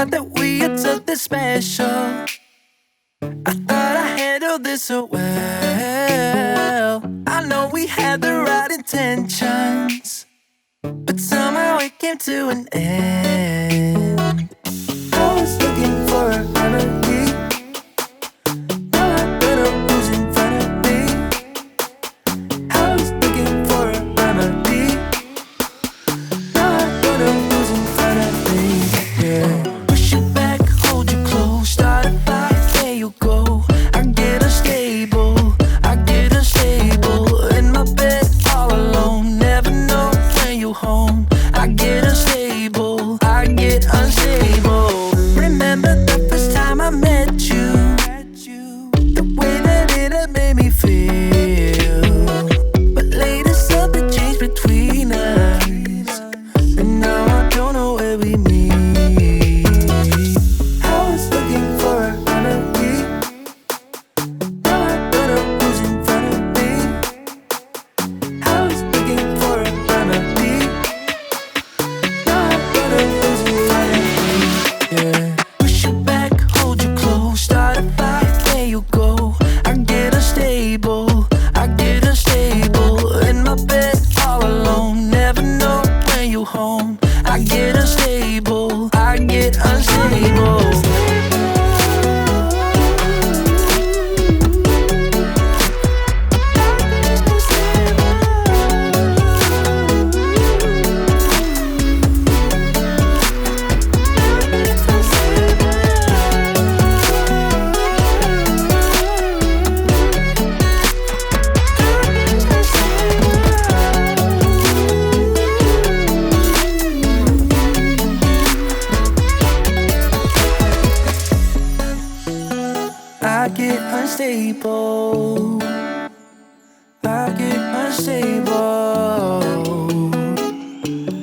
thought that we had something special. I thought I handled this so well. I know we had the right intentions, but somehow it came to an end. I was looking for a remedy. Now I don't know who's in front of me. I was looking for a remedy. Now I don't know who's in front of me. Yeah. Push it back, hold you close, start a fight, there you go. I get unstable, in my bed all alone. Never know when you home. I get unstable, Remember the first time I met you, the way that it had made me feel. But later something changed between us, and now I don't know where we meet. I was looking for a remedy. Now I don't know who's in front of me. I was looking for a remedy. Now I don't know who's in front of me. Yeah. Push it back, hold you close, start a fight, there you go. I get unstable, in my bed all alone. Never know when you home. I get unstable, I get unstable.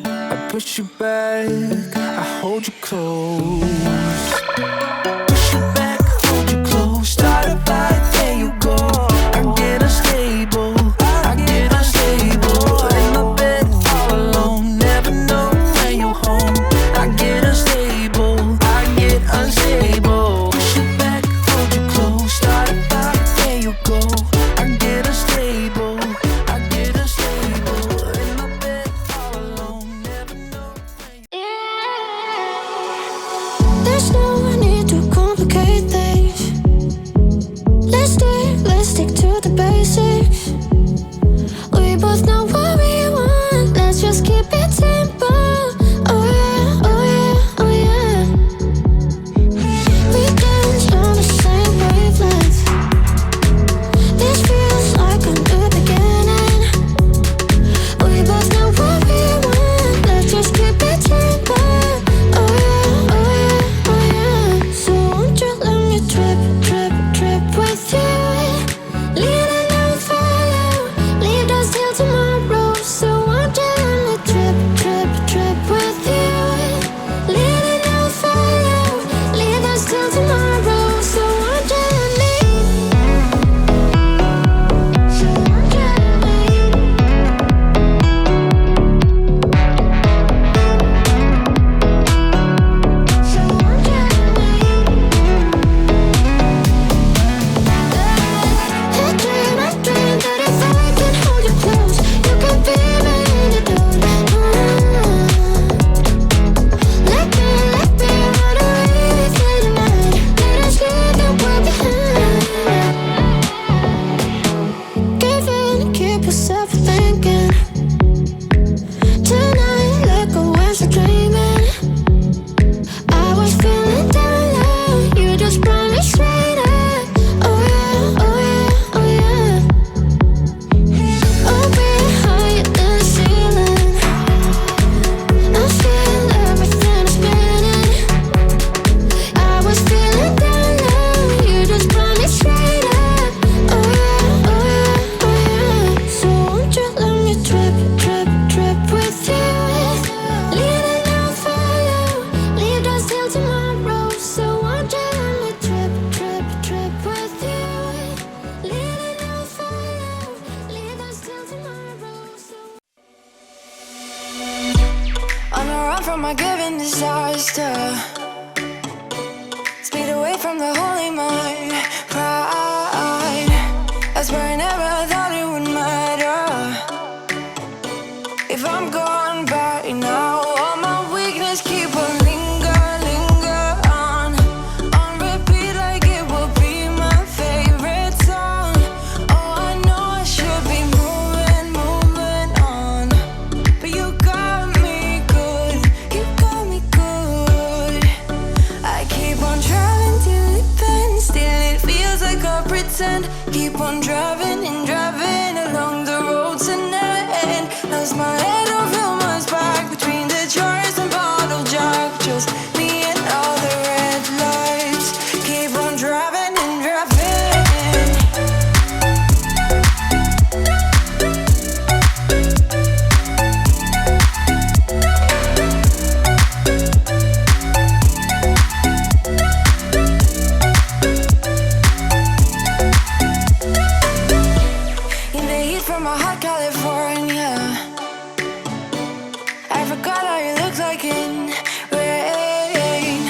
I push you back, I hold you close. Push you back, hold you close. Start a fight, there you go. I get unstable, in my bed all alone. Never know when you home. I get unstable, Push you back, hold you close. Start a fight, there you go. I get unstable, in my bed all alone. Never know when you. There's no need to complicate things. Let's stick to the basics. We both know what we want. Let's just keep it simple. Oh yeah, oh yeah, oh yeah. We dance on the same wavelength. This feels like a new beginning. We both know what we want. Let's just keep it simple. Oh yeah, oh yeah, oh yeah. keep on driving and driving along the road to never end. Lost my head, don't feel my spark between the jars and bottle jack. Just me and all the red lights. Keep on driving and driving. In the heat from a hot California, I forgot how you look like in rain.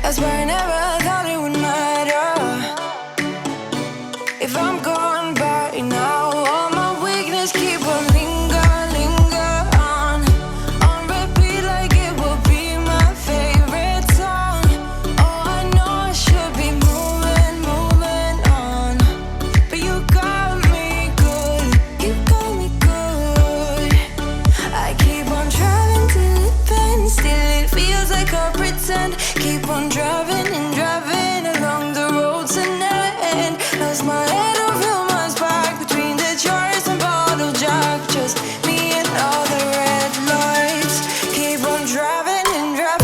I swear I never thought it would matter if I'm gone by now. All my weakness keep on linger on repeat like it will be my favorite song. Oh, I know I should be moving on, but you got me good, you got me good. I keep on driving till it bends, still it feels like I pretend. Keep on driving and driving along the road to never end. Lost my head, don't feel my spark between the jars and bottle jack. Just me and all the red lights. Keep on driving and driving.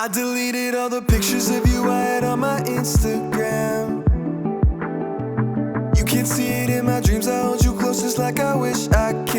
I deleted all the pictures of you I had on my Instagram. You can't see it in my dreams, I hold you close just like I wish I could.